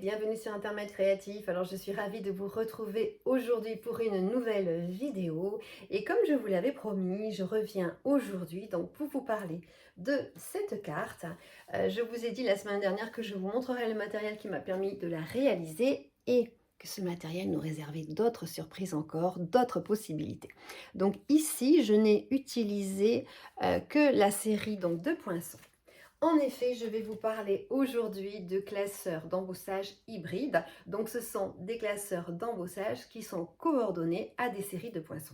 bienvenue sur Intermède Créatif. Alors je suis ravie de vous retrouver aujourd'hui pour une nouvelle vidéo et comme je vous l'avais promis, je reviens aujourd'hui donc pour vous parler de cette carte. Je vous ai dit la semaine dernière que je vous montrerai le matériel qui m'a permis de la réaliser et que ce matériel nous réservait d'autres surprises encore, d'autres possibilités. Donc ici, je n'ai utilisé que la série donc de poinçons. En effet, je vais vous parler aujourd'hui de classeurs d'embossage hybrides. Donc, ce sont des classeurs d'embossage qui sont coordonnés à des séries de poinçons.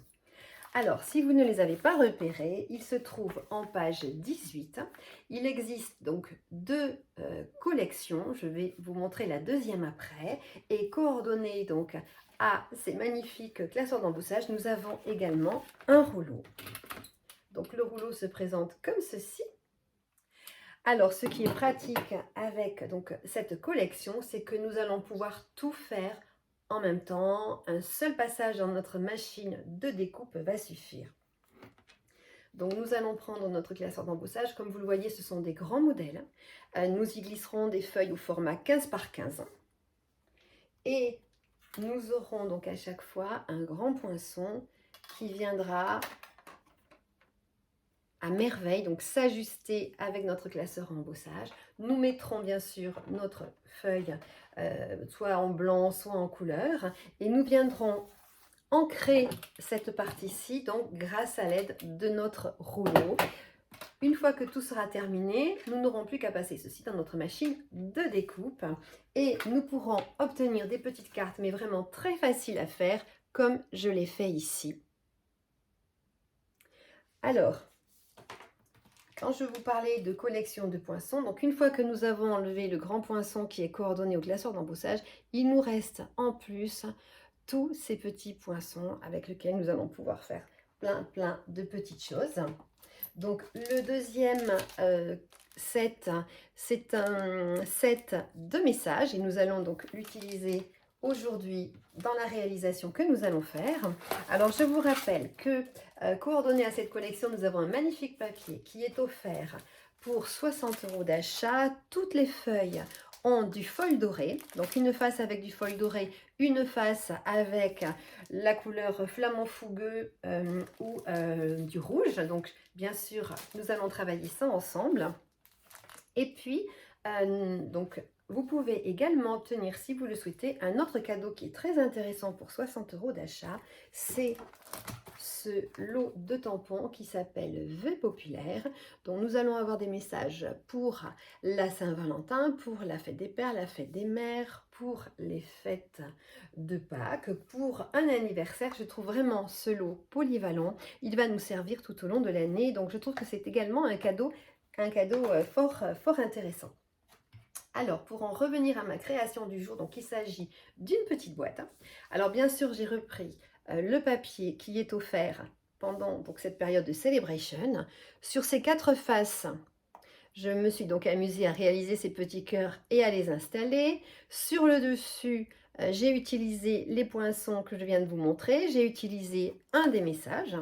Alors, si vous ne les avez pas repérés, ils se trouvent en page 18. Il existe donc deux collections. Je vais vous montrer la deuxième après. Et coordonnées donc à ces magnifiques classeurs d'embossage, nous avons également un rouleau. Donc, le rouleau se présente comme ceci. Alors, ce qui est pratique avec donc, cette collection, c'est que nous allons pouvoir tout faire en même temps. Un seul passage dans notre machine de découpe va suffire. Donc, nous allons prendre notre classeur d'embossage. Comme vous le voyez, ce sont des grands modèles. Nous y glisserons des feuilles au format 15 par 15. Et nous aurons donc à chaque fois un grand poinçon qui viendra à merveille, donc s'ajuster avec notre classeur embossage. Nous mettrons bien sûr notre feuille soit en blanc, soit en couleur, et nous viendrons ancrer cette partie-ci donc grâce à l'aide de notre rouleau. Une fois que tout sera terminé, nous n'aurons plus qu'à passer ceci dans notre machine de découpe et nous pourrons obtenir des petites cartes, mais vraiment très faciles à faire, comme je l'ai fait ici. Alors, quand je vous parlais de collection de poinçons, donc une fois que nous avons enlevé le grand poinçon qui est coordonné au classeur d'embossage, il nous reste en plus tous ces petits poinçons avec lesquels nous allons pouvoir faire plein de petites choses. Donc le deuxième set, c'est un set de messages et nous allons donc l'utiliser aujourd'hui dans la réalisation que nous allons faire. Alors je vous rappelle que coordonné à cette collection, nous avons un magnifique papier qui est offert pour 60 € d'achat. Toutes les feuilles ont du foil doré, donc une face avec du foil doré, une face avec la couleur flamant fougueux ou du rouge. Donc bien sûr, nous allons travailler ça ensemble. Et puis, donc, vous pouvez également obtenir, si vous le souhaitez, un autre cadeau qui est très intéressant pour 60 € d'achat. C'est ce lot de tampons qui s'appelle Vœux populaires, dont nous allons avoir des messages pour la Saint-Valentin, pour la fête des pères, la fête des mères, pour les fêtes de Pâques, pour un anniversaire. Je trouve vraiment ce lot polyvalent. Il va nous servir tout au long de l'année, donc je trouve que c'est également un cadeau fort intéressant. Alors, pour en revenir à ma création du jour, donc il s'agit d'une petite boîte. Alors, bien sûr, j'ai repris le papier qui est offert pendant donc, cette période de celebration. Sur ces 4 faces, je me suis donc amusée à réaliser ces petits cœurs et à les installer. Sur le dessus, j'ai utilisé les poinçons que je viens de vous montrer. J'ai utilisé un des messages.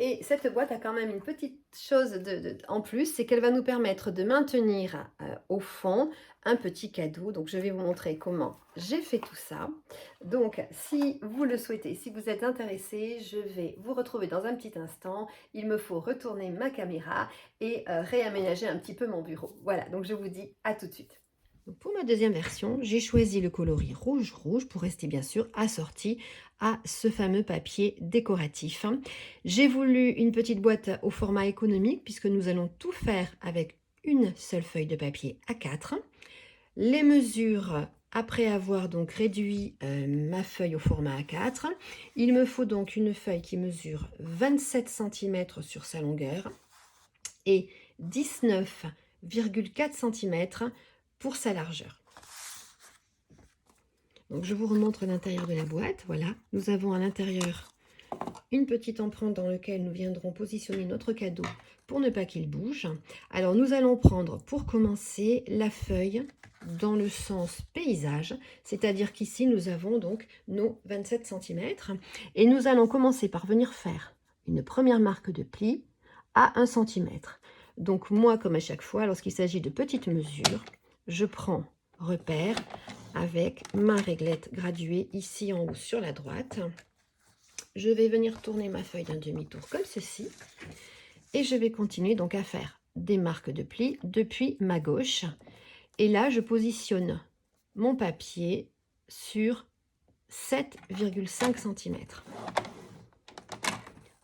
Et cette boîte a quand même une petite chose en plus, c'est qu'elle va nous permettre de maintenir au fond un petit cadeau. Donc, je vais vous montrer comment j'ai fait tout ça. Donc, si vous le souhaitez, si vous êtes intéressé, je vais vous retrouver dans un petit instant. Il me faut retourner ma caméra et réaménager un petit peu mon bureau. Voilà, donc je vous dis à tout de suite. Donc pour ma deuxième version, j'ai choisi le coloris rouge pour rester bien sûr assorti à ce fameux papier décoratif. J'ai voulu une petite boîte au format économique puisque nous allons tout faire avec une seule feuille de papier A4. Les mesures, après avoir donc réduit ma feuille au format A4, il me faut donc une feuille qui mesure 27 cm sur sa longueur et 19,4 cm pour sa largeur. Donc je vous remontre l'intérieur de la boîte. Voilà, nous avons à l'intérieur une petite empreinte dans laquelle nous viendrons positionner notre cadeau pour ne pas qu'il bouge. Alors nous allons prendre pour commencer la feuille dans le sens paysage, c'est-à-dire qu'ici nous avons donc nos 27 cm et nous allons commencer par venir faire une première marque de pli à 1 cm. Donc moi, comme à chaque fois, lorsqu'il s'agit de petites mesures, je prends repère avec ma réglette graduée ici en haut sur la droite. Je vais venir tourner ma feuille d'un demi-tour comme ceci. Et je vais continuer donc à faire des marques de plis depuis ma gauche. Et là, je positionne mon papier sur 7,5 cm.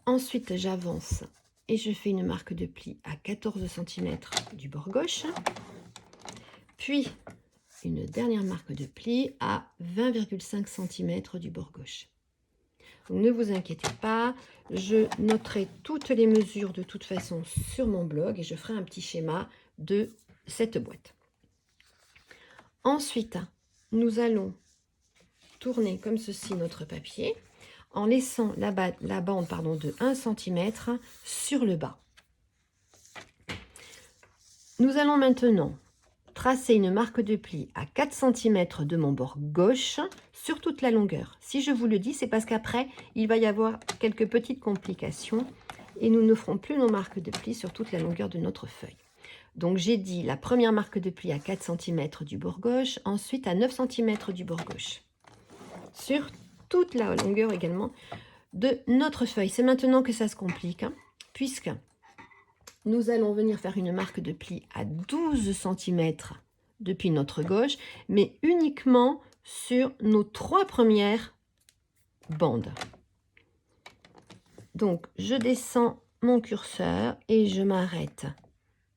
Ensuite, j'avance et je fais une marque de pli à 14 cm du bord gauche. Puis, une dernière marque de pli à 20,5 cm du bord gauche. Donc, ne vous inquiétez pas, je noterai toutes les mesures de toute façon sur mon blog et je ferai un petit schéma de cette boîte. Ensuite, nous allons tourner comme ceci notre papier en laissant la bande de 1 cm sur le bas. Nous allons maintenant tracer une marque de pli à 4 cm de mon bord gauche sur toute la longueur. Si je vous le dis, c'est parce qu'après, il va y avoir quelques petites complications et nous ne ferons plus nos marques de pli sur toute la longueur de notre feuille. Donc j'ai dit la première marque de pli à 4 cm du bord gauche, ensuite à 9 cm du bord gauche. Sur toute la longueur également de notre feuille. C'est maintenant que ça se complique, hein, puisque nous allons venir faire une marque de pli à 12 cm depuis notre gauche, mais uniquement sur nos 3 premières bandes. Donc, je descends mon curseur et je m'arrête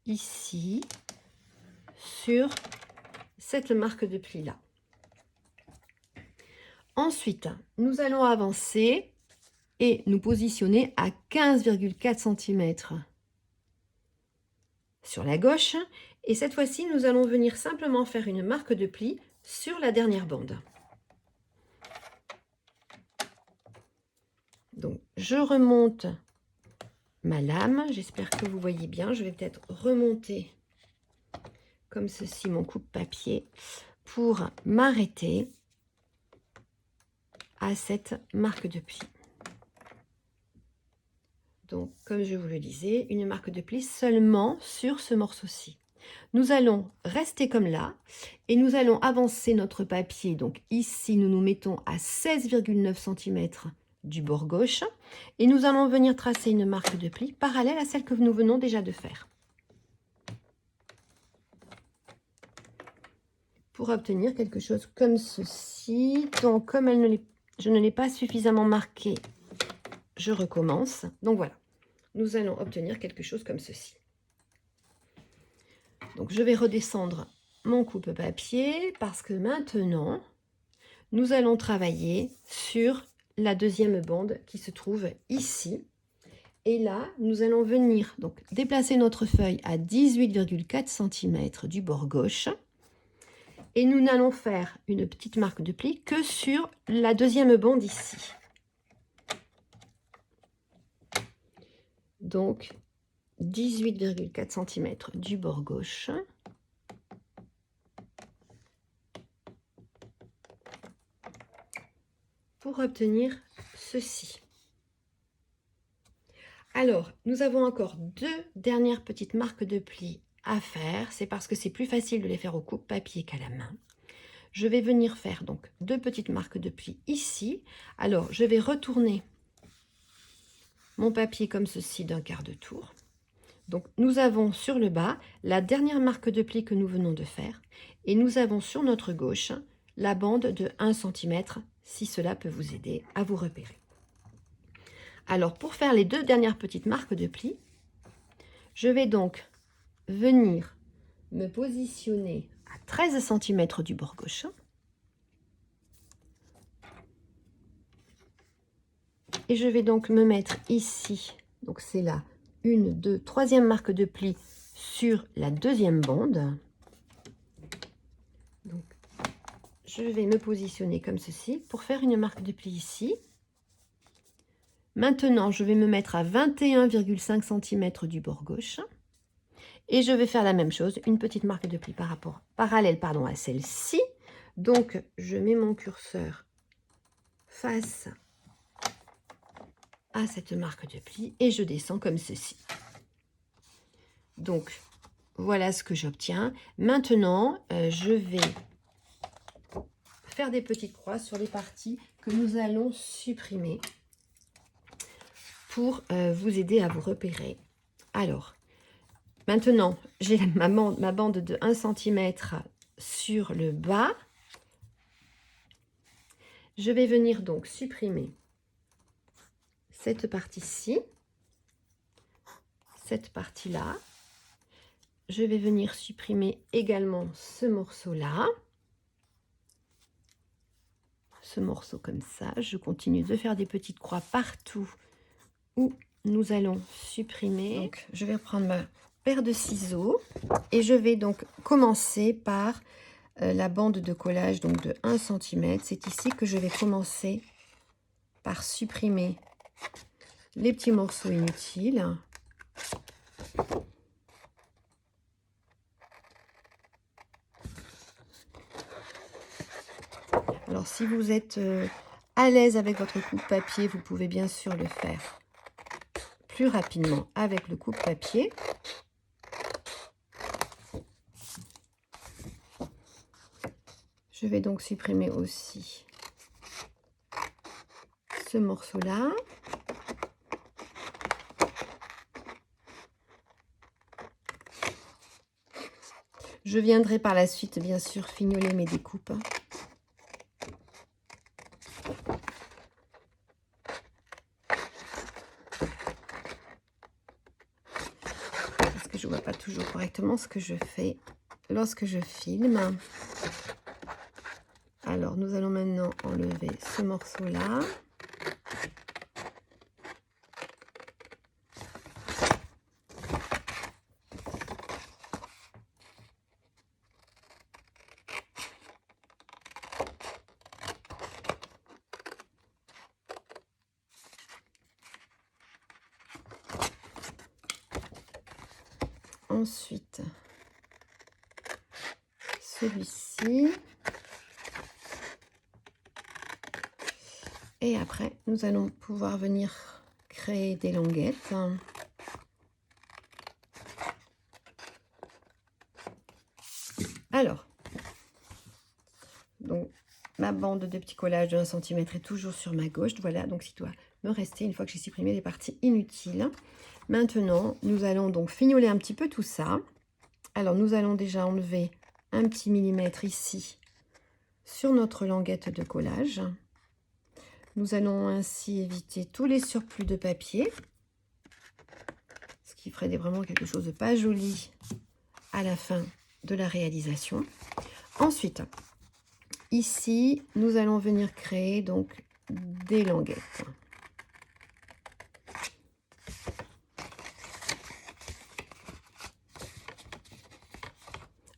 ici sur cette marque de pli-là. Ensuite, nous allons avancer et nous positionner à 15,4 cm sur la gauche. Et cette fois-ci, nous allons venir simplement faire une marque de pli sur la dernière bande. Donc, je remonte ma lame. J'espère que vous voyez bien. Je vais peut-être remonter comme ceci mon coupe-papier pour m'arrêter à cette marque de pli. Donc, comme je vous le disais, une marque de pli seulement sur ce morceau-ci. Nous allons rester comme là et nous allons avancer notre papier. Donc ici, nous nous mettons à 16,9 cm du bord gauche et nous allons venir tracer une marque de pli parallèle à celle que nous venons déjà de faire. Pour obtenir quelque chose comme ceci. Donc comme je ne l'ai pas suffisamment marqué, je recommence. Donc voilà, nous allons obtenir quelque chose comme ceci. Donc je vais redescendre mon coupe-papier parce que maintenant, nous allons travailler sur la deuxième bande qui se trouve ici. Et là, nous allons venir donc déplacer notre feuille à 18,4 cm du bord gauche. Et nous n'allons faire une petite marque de pli que sur la deuxième bande ici. Donc, 18,4 cm du bord gauche. Pour obtenir ceci. Alors, nous avons encore deux dernières petites marques de pli à faire. C'est parce que c'est plus facile de les faire au coupe-papier qu'à la main. Je vais venir faire donc deux petites marques de pli ici. Alors, je vais retourner mon papier comme ceci d'un quart de tour. Donc, nous avons sur le bas la dernière marque de pli que nous venons de faire. Et nous avons sur notre gauche la bande de 1 cm, si cela peut vous aider à vous repérer. Alors, pour faire les deux dernières petites marques de pli, je vais donc venir me positionner à 13 cm du bord gauche. Et je vais donc me mettre ici, donc c'est là, une, deux, troisième marque de pli sur la deuxième bande. Donc, je vais me positionner comme ceci pour faire une marque de pli ici. Maintenant, je vais me mettre à 21,5 cm du bord gauche. Et je vais faire la même chose, une petite marque de pli parallèle à celle-ci. Donc, je mets mon curseur face à cette marque de pli et je descends comme ceci. Donc, voilà ce que j'obtiens. Maintenant, je vais faire des petites croix sur les parties que nous allons supprimer pour vous aider à vous repérer. Alors, maintenant, j'ai ma bande de 1 cm sur le bas. Je vais venir donc supprimer cette partie-ci, cette partie-là. Je vais venir supprimer également ce morceau-là. Ce morceau comme ça. Je continue de faire des petites croix partout où nous allons supprimer. Donc, je vais prendre ma paire de ciseaux et je vais donc commencer par la bande de collage donc de 1 cm. C'est ici que je vais commencer par supprimer les petits morceaux inutiles. Alors si vous êtes à l'aise avec votre coupe-papier, vous pouvez bien sûr le faire plus rapidement avec le coupe-papier. Je vais donc supprimer aussi ce morceau-là. Je viendrai par la suite, bien sûr, fignoler mes découpes. Parce que je ne vois pas toujours correctement ce que je fais lorsque je filme. Alors, nous allons maintenant enlever ce morceau-là. Ensuite, celui-ci. Et après, nous allons pouvoir venir créer des languettes. Alors, donc, ma bande de petits collages de 1 cm est toujours sur ma gauche. Voilà, donc il doit me rester, une fois que j'ai supprimé les parties inutiles. Maintenant, nous allons donc fignoler un petit peu tout ça. Alors, nous allons déjà enlever un petit millimètre ici sur notre languette de collage. Nous allons ainsi éviter tous les surplus de papier, ce qui ferait vraiment quelque chose de pas joli à la fin de la réalisation. Ensuite, ici, nous allons venir créer donc des languettes.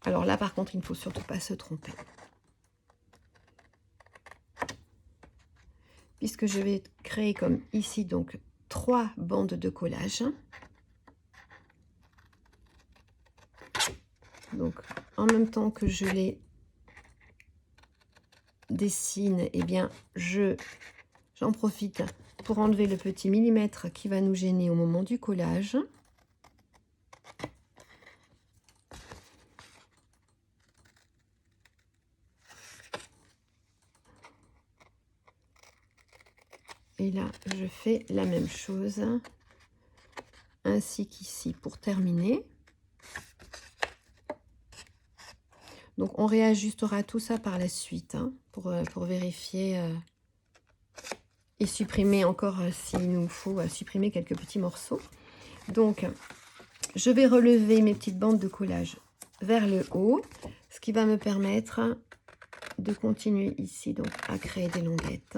Alors là, par contre, il ne faut surtout pas se tromper. Puisque je vais créer comme ici donc 3 bandes de collage. Donc en même temps que je les dessine, eh bien j'en profite pour enlever le petit millimètre qui va nous gêner au moment du collage. Et là, je fais la même chose, ainsi qu'ici pour terminer. Donc, on réajustera tout ça par la suite, hein, pour vérifier et supprimer encore s'il nous faut supprimer quelques petits morceaux. Donc, je vais relever mes petites bandes de collage vers le haut, ce qui va me permettre de continuer ici donc à créer des languettes.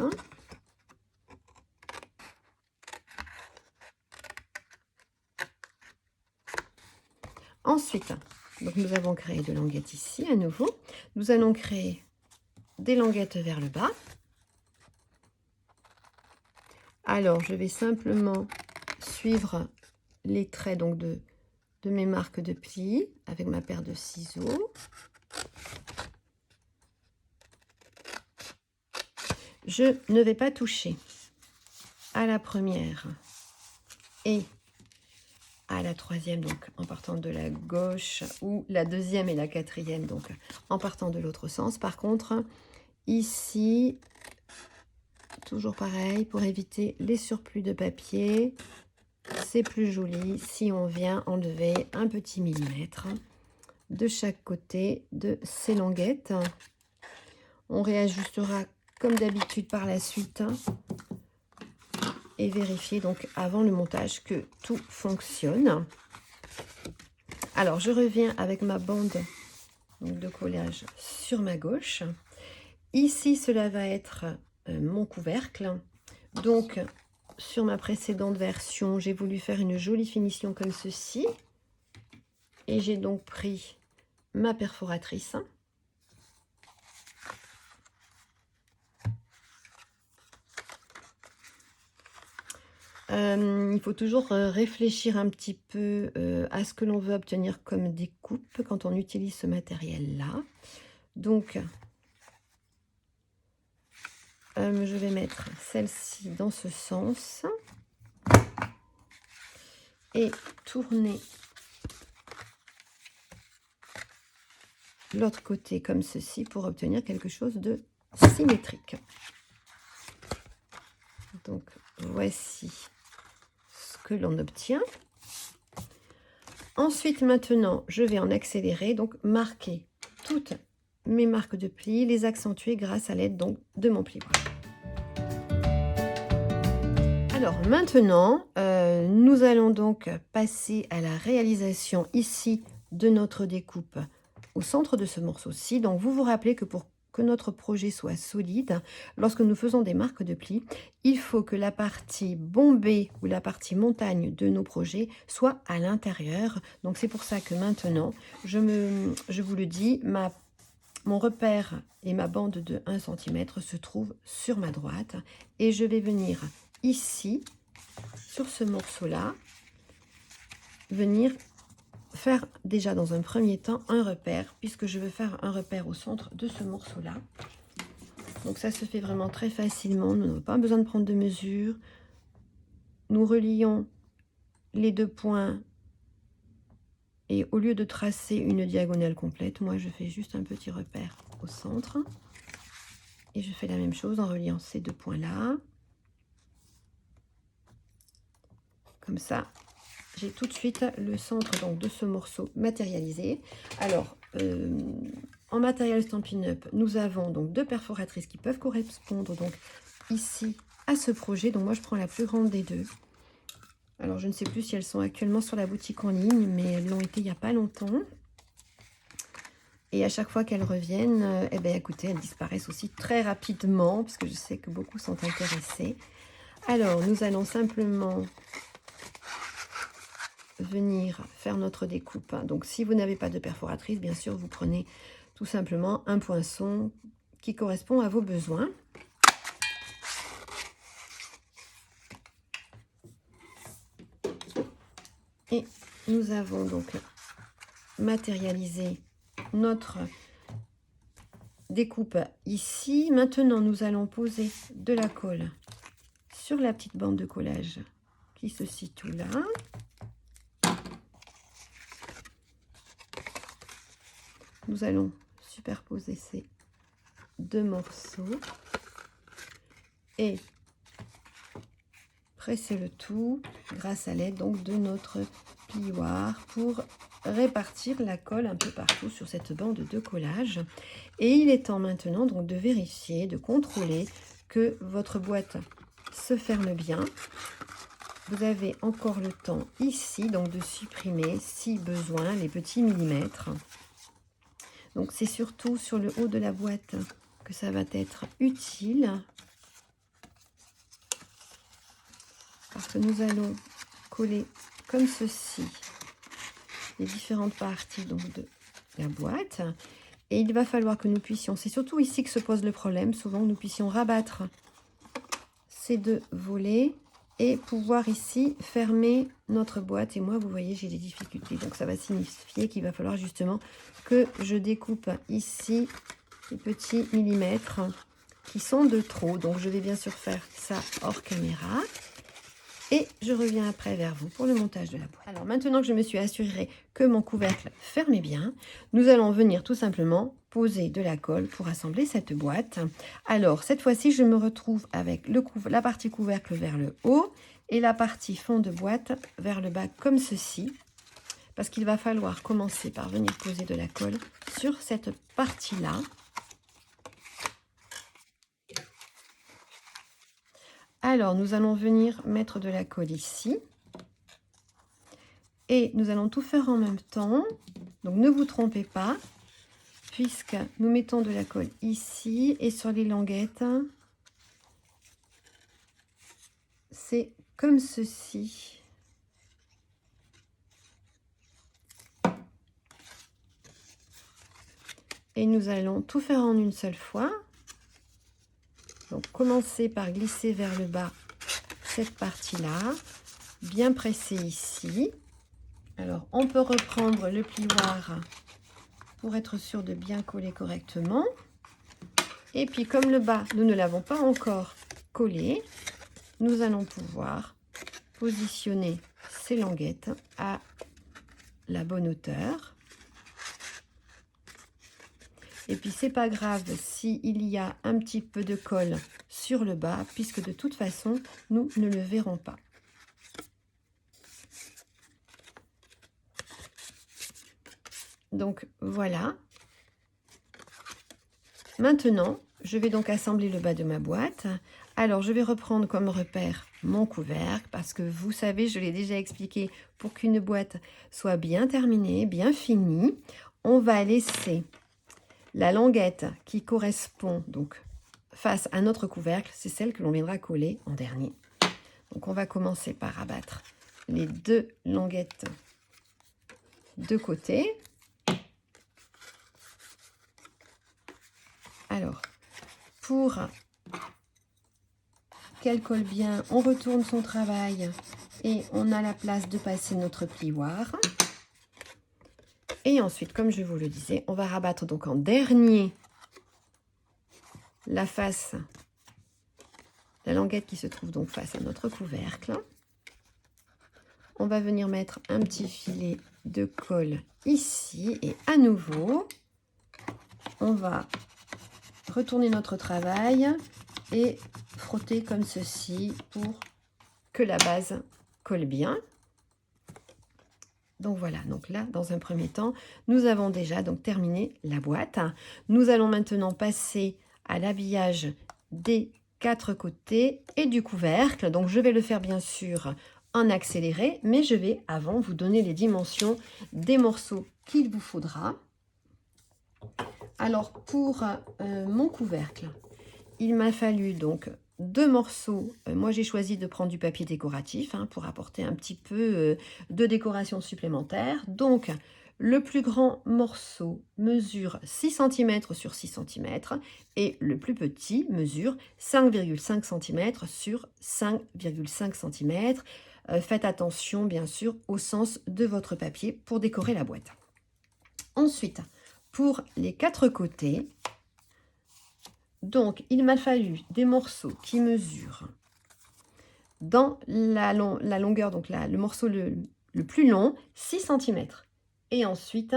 Ensuite, donc nous avons créé deux languettes ici à nouveau. Nous allons créer des languettes vers le bas. Alors, je vais simplement suivre les traits donc de mes marques de plis avec ma paire de ciseaux. Je ne vais pas toucher à la première et à la troisième, donc en partant de la gauche, ou la deuxième et la quatrième, donc en partant de l'autre sens. Par contre, ici, toujours pareil, pour éviter les surplus de papier. C'est plus joli si on vient enlever un petit millimètre de chaque côté de ces languettes. On réajustera comme d'habitude par la suite et vérifier donc avant le montage que tout fonctionne. Alors je reviens avec ma bande de collage sur ma gauche. Ici cela va être mon couvercle. Donc sur ma précédente version, j'ai voulu faire une jolie finition comme ceci. Et j'ai donc pris ma perforatrice. Il faut toujours réfléchir un petit peu à ce que l'on veut obtenir comme découpe quand on utilise ce matériel-là. Donc, je vais mettre celle-ci dans ce sens et tourner l'autre côté comme ceci pour obtenir quelque chose de symétrique. Donc, voici ce que l'on obtient. Ensuite, maintenant, je vais en accélérer, donc marquer toutes mes marques de plis, les accentuer grâce à l'aide donc de mon plioir. Alors maintenant, nous allons donc passer à la réalisation ici de notre découpe au centre de ce morceau-ci. Donc vous vous rappelez que pour que notre projet soit solide, lorsque nous faisons des marques de plis, il faut que la partie bombée ou la partie montagne de nos projets soit à l'intérieur. Donc c'est pour ça que maintenant, je vous le dis, mon repère et ma bande de 1 cm se trouvent sur ma droite. Et je vais venir ici, sur ce morceau-là, venir faire déjà dans un premier temps un repère, puisque je veux faire un repère au centre de ce morceau-là. Donc ça se fait vraiment très facilement, nous n'avons pas besoin de prendre de mesure. Nous relions les deux points et au lieu de tracer une diagonale complète, moi je fais juste un petit repère au centre. Et je fais la même chose en reliant ces deux points-là. Comme ça, j'ai tout de suite le centre donc, de ce morceau matérialisé. Alors, en matériel Stampin' Up, nous avons donc 2 perforatrices qui peuvent correspondre donc ici à ce projet. Donc moi, je prends la plus grande des deux. Alors, je ne sais plus si elles sont actuellement sur la boutique en ligne, mais elles l'ont été il n'y a pas longtemps. Et à chaque fois qu'elles reviennent, eh bien, écoutez, elles disparaissent aussi très rapidement, parce que je sais que beaucoup sont intéressés. Alors, nous allons simplement venir faire notre découpe. Donc si vous n'avez pas de perforatrice, bien sûr vous prenez tout simplement un poinçon qui correspond à vos besoins. Et nous avons donc matérialisé notre découpe ici. Maintenant nous allons poser de la colle sur la petite bande de collage qui se situe là. Nous allons superposer ces deux morceaux et presser le tout grâce à l'aide donc de notre plioir pour répartir la colle un peu partout sur cette bande de collage. Et il est temps maintenant donc de vérifier, de contrôler que votre boîte se ferme bien. Vous avez encore le temps ici donc de supprimer si besoin les petits millimètres. Donc c'est surtout sur le haut de la boîte que ça va être utile. Parce que nous allons coller comme ceci les différentes parties donc, de la boîte. Et il va falloir que nous puissions, c'est surtout ici que se pose le problème, souvent nous puissions rabattre ces deux volets et pouvoir ici fermer notre boîte. Et moi, vous voyez, j'ai des difficultés. Donc, ça va signifier qu'il va falloir justement que je découpe ici les petits millimètres qui sont de trop. Donc, je vais bien sûr faire ça hors caméra. et je reviens après vers vous pour le montage de la boîte. Alors maintenant que je me suis assurée que mon couvercle fermait bien, nous allons venir tout simplement poser de la colle pour assembler cette boîte. Alors cette fois-ci, je me retrouve avec la partie couvercle vers le haut et la partie fond de boîte vers le bas comme ceci. Parce qu'il va falloir commencer par venir poser de la colle sur cette partie-là. Alors, nous allons venir mettre de la colle ici. Et nous allons tout faire en même temps. Donc, ne vous trompez pas, puisque nous mettons de la colle ici et sur les languettes. C'est comme ceci. Et nous allons tout faire en une seule fois. Donc, commencer par glisser vers le bas cette partie-là, bien presser ici. Alors, on peut reprendre le plioir pour être sûr de bien coller correctement. Et puis, comme le bas, nous ne l'avons pas encore collé, nous allons pouvoir positionner ces languettes à la bonne hauteur. Et puis, c'est pas grave s'il y a un petit peu de colle sur le bas, puisque de toute façon, nous ne le verrons pas. Donc, voilà. Maintenant, je vais donc assembler le bas de ma boîte. Alors, je vais reprendre comme repère mon couvercle, parce que vous savez, je l'ai déjà expliqué, pour qu'une boîte soit bien terminée, bien finie, on va laisser la languette qui correspond donc face à notre couvercle, c'est celle que l'on viendra coller en dernier. Donc on va commencer par abattre les deux languettes de côté. Alors, pour qu'elle colle bien, on retourne son travail et on a la place de passer notre plioir. Et ensuite, comme je vous le disais, on va rabattre donc en dernier la face, la languette qui se trouve donc face à notre couvercle. On va venir mettre un petit filet de colle ici et à nouveau, on va retourner notre travail et frotter comme ceci pour que la base colle bien. Donc voilà, donc là, dans un premier temps, nous avons déjà donc terminé la boîte. Nous allons maintenant passer à l'habillage des quatre côtés et du couvercle. Donc je vais le faire bien sûr en accéléré, mais je vais avant vous donner les dimensions des morceaux qu'il vous faudra. Alors pour mon couvercle, il m'a fallu donc 2 morceaux. Moi j'ai choisi de prendre du papier décoratif pour apporter un petit peu de décoration supplémentaire. Donc le plus grand morceau mesure 6 cm sur 6 cm et le plus petit mesure 5,5 cm sur 5,5 cm. Faites attention bien sûr au sens de votre papier pour décorer la boîte. Ensuite, pour les 4 côtés, donc il m'a fallu des morceaux qui mesurent dans la longueur, donc le morceau le plus long, 6 cm. Et ensuite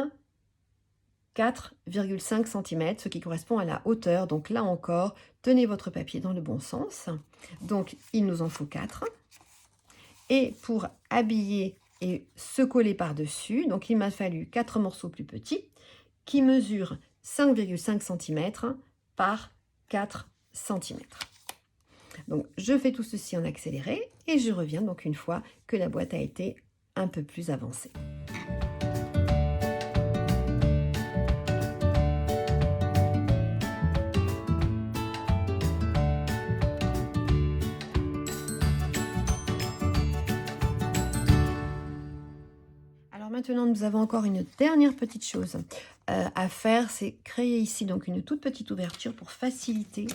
4,5 cm, ce qui correspond à la hauteur. Donc là encore, tenez votre papier dans le bon sens. Donc il nous en faut 4. Et pour habiller et se coller par-dessus, donc il m'a fallu 4 morceaux plus petits qui mesurent 5,5 cm par 4 cm. Donc je fais tout ceci en accéléré et je reviens donc une fois que la boîte a été un peu plus avancée. Alors maintenant nous avons encore une dernière petite chose à faire, c'est créer ici donc une toute petite ouverture pour faciliter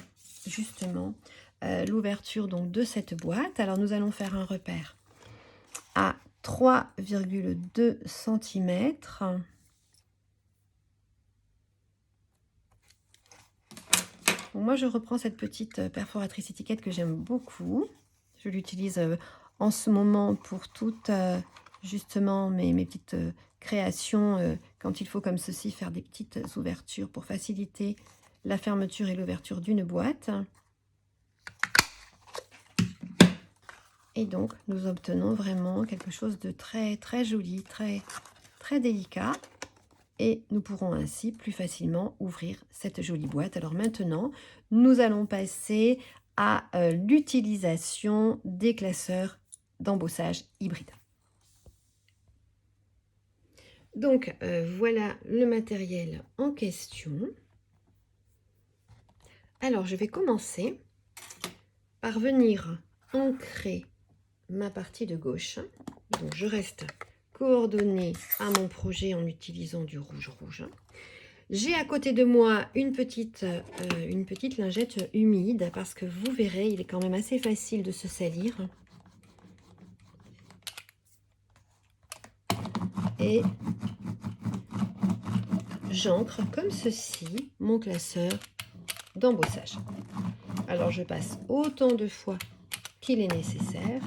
justement l'ouverture donc de cette boîte. Alors nous allons faire un repère à 3,2 cm. Bon, moi je reprends cette petite perforatrice étiquette que j'aime beaucoup. Je l'utilise en ce moment pour toutes justement mes petites créations, quand il faut comme ceci faire des petites ouvertures pour faciliter la fermeture et l'ouverture d'une boîte. Et donc nous obtenons vraiment quelque chose de très très joli, très très délicat. Et nous pourrons ainsi plus facilement ouvrir cette jolie boîte. Alors maintenant, nous allons passer à l'utilisation des classeurs d'embossage hybride. Donc voilà le matériel en question. Alors je vais commencer par venir ancrer ma partie de gauche. Donc je reste coordonnée à mon projet en utilisant du rouge. J'ai à côté de moi une petite lingette humide parce que vous verrez, il est quand même assez facile de se salir. Et j'ancre comme ceci mon classeur d'embossage. Alors je passe autant de fois qu'il est nécessaire.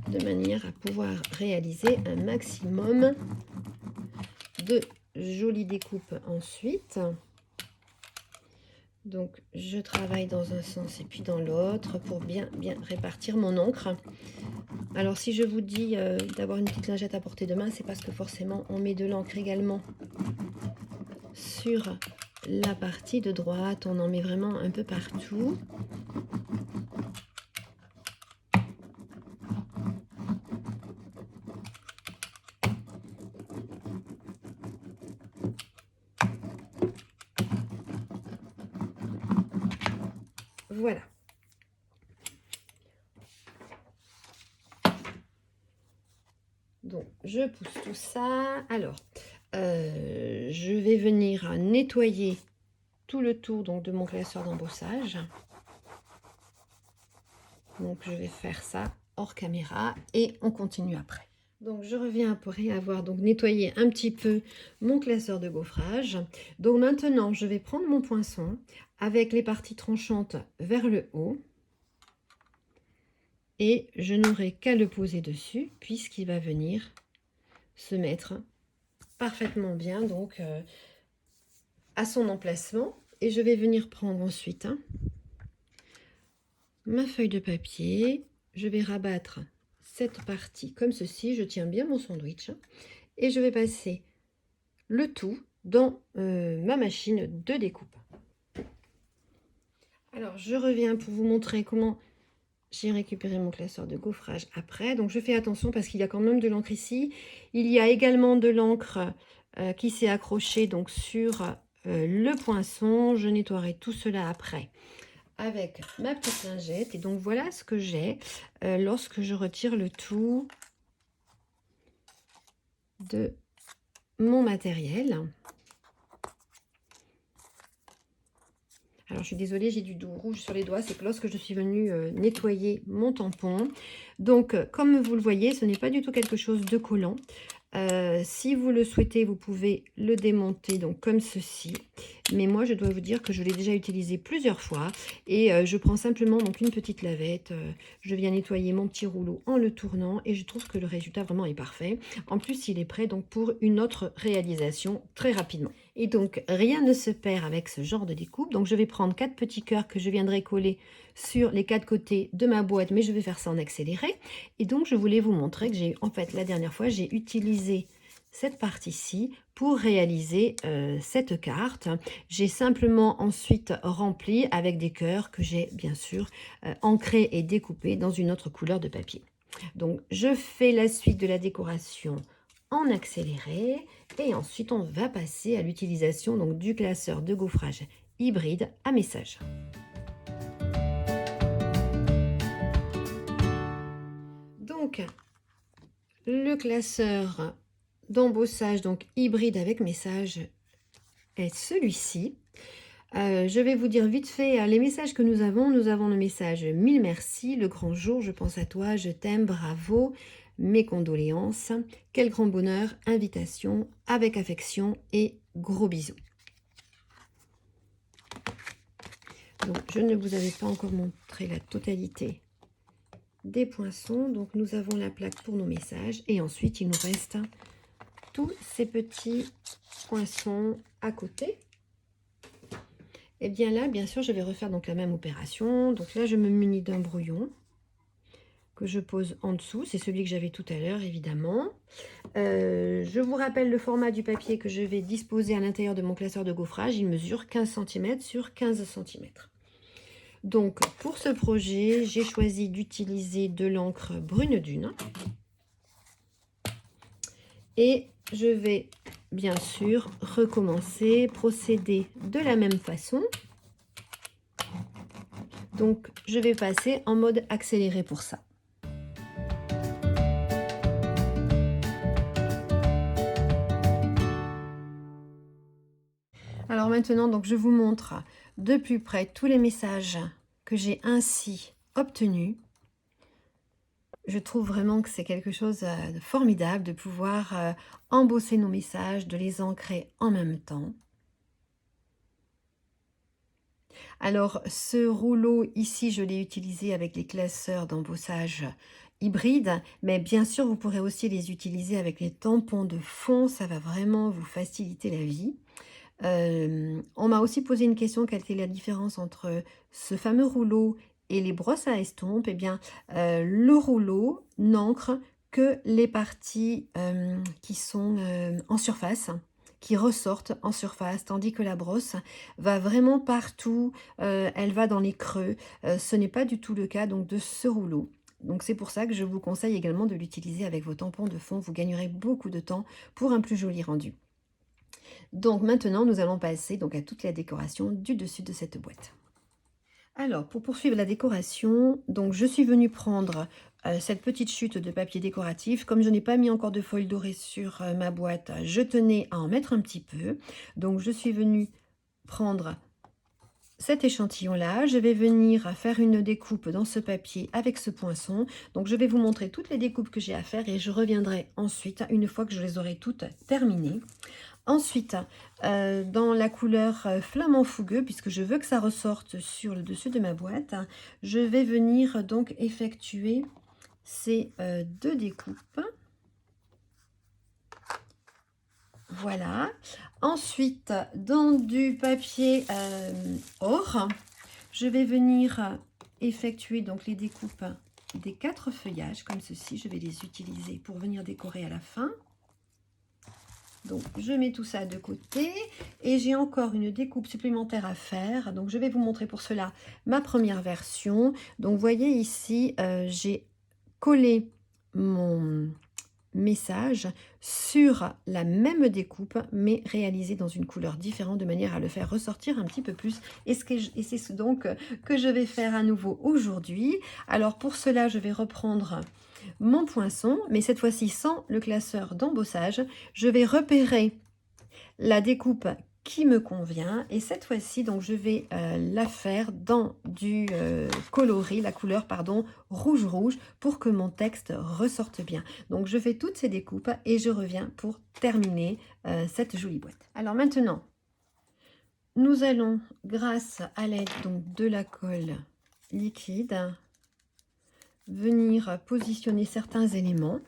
De manière à pouvoir réaliser un maximum de jolies découpes ensuite. Donc je travaille dans un sens et puis dans l'autre pour bien répartir mon encre. Alors si je vous dis d'avoir une petite lingette à portée de main, c'est parce que forcément on met de l'encre également sur la partie de droite, on en met vraiment un peu partout. Voilà. Donc, je pousse tout ça. Alors, je vais venir nettoyer tout le tour donc, de mon classeur d'embossage. Donc, je vais faire ça hors caméra et on continue après. Donc, je reviens après avoir donc nettoyé un petit peu mon classeur de gaufrage. Donc, maintenant, je vais prendre mon poinçon avec les parties tranchantes vers le haut. Et je n'aurai qu'à le poser dessus puisqu'il va venir se mettre parfaitement bien donc à son emplacement. Et je vais venir prendre ensuite ma feuille de papier. Je vais rabattre cette partie comme ceci. Je tiens bien mon sandwich et je vais passer le tout dans ma machine de découpe. Alors je reviens pour vous montrer comment j'ai récupéré mon classeur de gaufrage après. Donc je fais attention parce qu'il y a quand même de l'encre ici. Il y a également de l'encre qui s'est accrochée donc sur le poinçon. Je nettoierai tout cela après avec ma petite lingette. Et donc voilà ce que j'ai lorsque je retire le tout de mon matériel. Alors, je suis désolée, j'ai du rouge sur les doigts. C'est que lorsque je suis venue nettoyer mon tampon. Donc, comme vous le voyez, ce n'est pas du tout quelque chose de collant. Si vous le souhaitez, vous pouvez le démonter donc comme ceci. Mais moi, je dois vous dire que je l'ai déjà utilisé plusieurs fois. Et je prends simplement donc une petite lavette. Je viens nettoyer mon petit rouleau en le tournant. Et je trouve que le résultat vraiment est parfait. En plus, il est prêt donc pour une autre réalisation très rapidement. Et donc, rien ne se perd avec ce genre de découpe. Donc, je vais prendre 4 petits cœurs que je viendrai coller sur les 4 côtés de ma boîte. Mais je vais faire ça en accéléré. Et donc, je voulais vous montrer que en fait, la dernière fois, j'ai utilisé cette partie-ci pour réaliser cette carte. J'ai simplement ensuite rempli avec des cœurs que j'ai bien sûr ancrés et découpés dans une autre couleur de papier. Donc, je fais la suite de la décoration en accéléré et ensuite on va passer à l'utilisation donc du classeur de gaufrage hybride à message. Donc le classeur d'embossage donc hybride avec message est celui-ci. Je vais vous dire vite fait les messages que nous avons. Nous avons le message 1000 merci, le grand jour, je pense à toi, je t'aime, bravo, mes condoléances, quel grand bonheur, invitation, avec affection et gros bisous. Donc, je ne vous avais pas encore montré la totalité des poinçons. Donc, nous avons la plaque pour nos messages. Et ensuite, il nous reste tous ces petits poinçons à côté. Et bien là, bien sûr, je vais refaire donc la même opération. Donc là, je me munis d'un brouillon que je pose en dessous. C'est celui que j'avais tout à l'heure, évidemment. Je vous rappelle le format du papier que je vais disposer à l'intérieur de mon classeur de gaufrage. Il mesure 15 cm sur 15 cm. Donc, pour ce projet, j'ai choisi d'utiliser de l'encre Brune Dune. Et je vais, bien sûr, recommencer, procéder de la même façon. Donc, je vais passer en mode accéléré pour ça. Alors maintenant, donc, je vous montre de plus près tous les messages que j'ai ainsi obtenus. Je trouve vraiment que c'est quelque chose de formidable de pouvoir embosser nos messages, de les ancrer en même temps. Alors, ce rouleau ici, je l'ai utilisé avec les classeurs d'embossage hybrides, mais bien sûr, vous pourrez aussi les utiliser avec les tampons de fond. Ça va vraiment vous faciliter la vie. On m'a aussi posé une question, quelle était la différence entre ce fameux rouleau et les brosses à estompe. Eh bien, le rouleau n'encre que les parties qui sont en surface, qui ressortent en surface, tandis que la brosse va vraiment partout, elle va dans les creux. Ce n'est pas du tout le cas donc de ce rouleau. Donc c'est pour ça que je vous conseille également de l'utiliser avec vos tampons de fond. Vous gagnerez beaucoup de temps pour un plus joli rendu. Donc maintenant, nous allons passer donc à toute la décoration du dessus de cette boîte. Alors, pour poursuivre la décoration, donc je suis venue prendre cette petite chute de papier décoratif. Comme je n'ai pas mis encore de foil doré sur ma boîte, je tenais à en mettre un petit peu. Donc, je suis venue prendre cet échantillon-là. Je vais venir faire une découpe dans ce papier avec ce poinçon. Donc, je vais vous montrer toutes les découpes que j'ai à faire et je reviendrai ensuite, une fois que je les aurai toutes terminées. Ensuite, dans la couleur flamant fougueux, puisque je veux que ça ressorte sur le dessus de ma boîte, je vais venir donc effectuer ces deux découpes. Voilà. Ensuite, dans du papier or, je vais venir effectuer donc les découpes des 4 feuillages, comme ceci. Je vais les utiliser pour venir décorer à la fin. Donc, je mets tout ça de côté et j'ai encore une découpe supplémentaire à faire. Donc, je vais vous montrer pour cela ma première version. Donc, vous voyez ici, j'ai collé mon message sur la même découpe, mais réalisée dans une couleur différente de manière à le faire ressortir un petit peu plus. Et c'est ce donc que je vais faire à nouveau aujourd'hui. Alors, pour cela, je vais reprendre mon poinçon, mais cette fois-ci sans le classeur d'embossage. Je vais repérer la découpe qui me convient et cette fois-ci donc je vais la faire dans du coloris, la couleur pardon rouge pour que mon texte ressorte bien. Donc je fais toutes ces découpes et je reviens pour terminer cette jolie boîte. Alors maintenant nous allons, grâce à l'aide donc de la colle liquide, venir positionner certains éléments.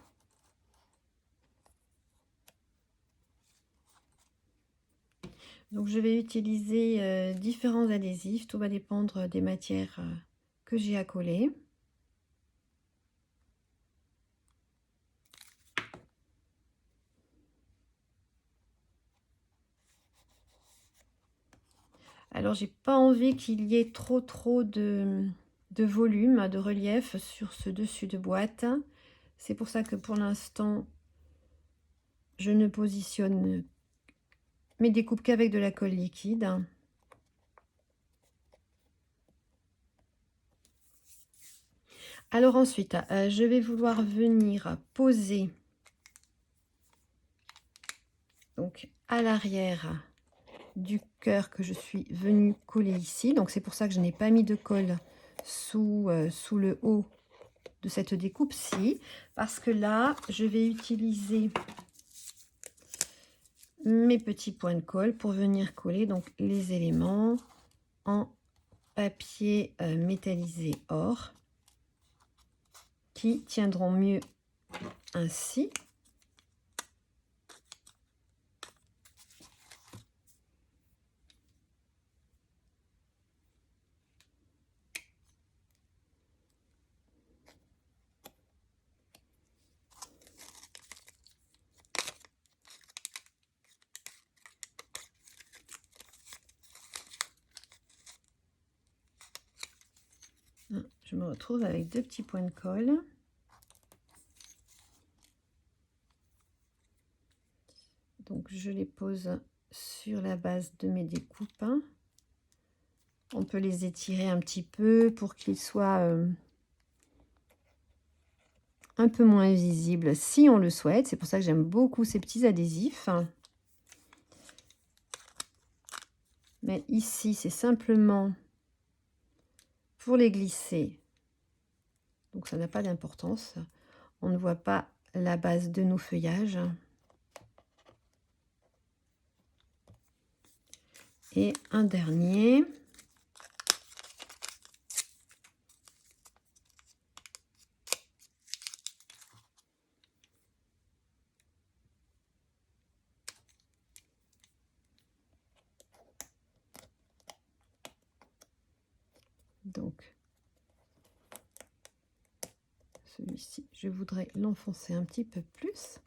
Donc je vais utiliser différents adhésifs, tout va dépendre des matières que j'ai à coller. Alors j'ai pas envie qu'il y ait trop de volume, de relief sur ce dessus de boîte. C'est pour ça que pour l'instant, je ne positionne mes découpes qu'avec de la colle liquide. Alors ensuite, je vais vouloir venir poser donc à l'arrière du cœur que je suis venue coller ici. Donc c'est pour ça que je n'ai pas mis de colle sous le haut de cette découpe-ci, parce que là, je vais utiliser mes petits points de colle pour venir coller donc les éléments en papier métallisé or qui tiendront mieux ainsi. Je me retrouve avec 2 petits points de colle. Donc je les pose sur la base de mes découpes. On peut les étirer un petit peu pour qu'ils soient un peu moins visibles si on le souhaite. C'est pour ça que j'aime beaucoup ces petits adhésifs. Mais ici, c'est simplement pour les glisser. Donc ça n'a pas d'importance. On ne voit pas la base de nos feuillages. Et un dernier. Donc, celui-ci, je voudrais l'enfoncer un petit peu plus.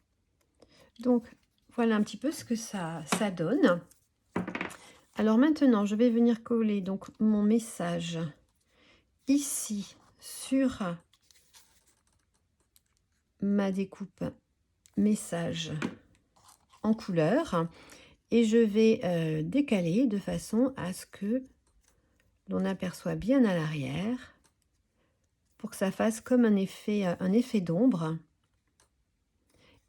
Donc, voilà un petit peu ce que ça donne. Alors maintenant, je vais venir coller donc mon message ici sur ma découpe message en couleur et je vais décaler de façon à ce que l'on aperçoit bien à l'arrière pour que ça fasse comme un effet d'ombre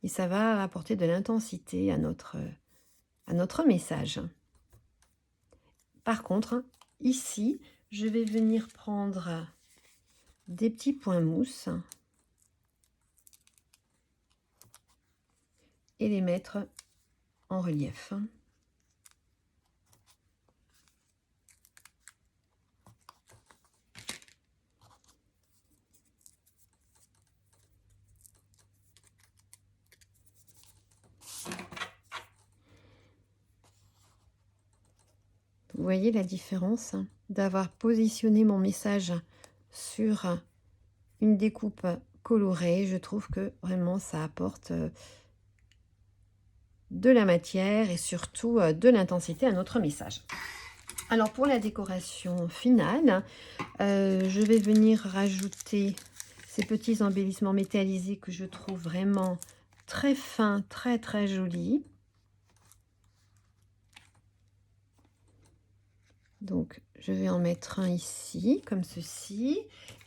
et ça va apporter de l'intensité à notre message. Par contre, ici, je vais venir prendre des petits points mousse et les mettre en relief. Vous voyez la différence d'avoir positionné mon message sur une découpe colorée. Je trouve que vraiment ça apporte de la matière et surtout de l'intensité à notre message. Alors pour la décoration finale, je vais venir rajouter ces petits embellissements métallisés que je trouve vraiment très fins, très jolis. Donc, je vais en mettre un ici, comme ceci.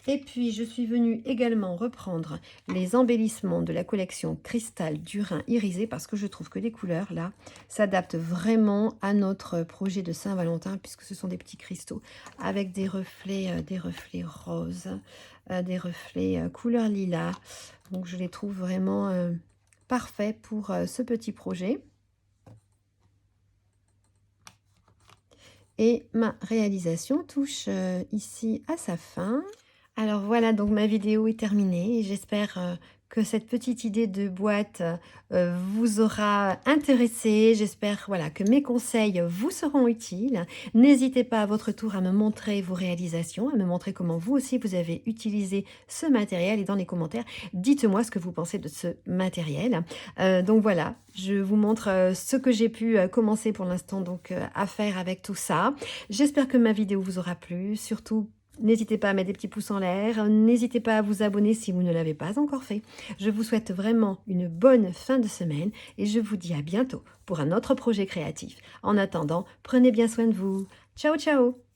Et puis, je suis venue également reprendre les embellissements de la collection Cristal du Rhin irisé parce que je trouve que les couleurs, là, s'adaptent vraiment à notre projet de Saint-Valentin puisque ce sont des petits cristaux avec des reflets roses, des reflets couleur lilas. Donc, je les trouve vraiment parfaits pour ce petit projet. Et ma réalisation touche ici à sa fin. Alors voilà, donc ma vidéo est terminée. J'espère que cette petite idée de boîte vous aura intéressé. J'espère voilà, que mes conseils vous seront utiles. N'hésitez pas à votre tour à me montrer vos réalisations, à me montrer comment vous aussi vous avez utilisé ce matériel. Et dans les commentaires, dites-moi ce que vous pensez de ce matériel. Donc voilà, je vous montre ce que j'ai pu commencer pour l'instant donc à faire avec tout ça. J'espère que ma vidéo vous aura plu. Surtout, n'hésitez pas à mettre des petits pouces en l'air, n'hésitez pas à vous abonner si vous ne l'avez pas encore fait. Je vous souhaite vraiment une bonne fin de semaine et je vous dis à bientôt pour un autre projet créatif. En attendant, prenez bien soin de vous. Ciao, ciao!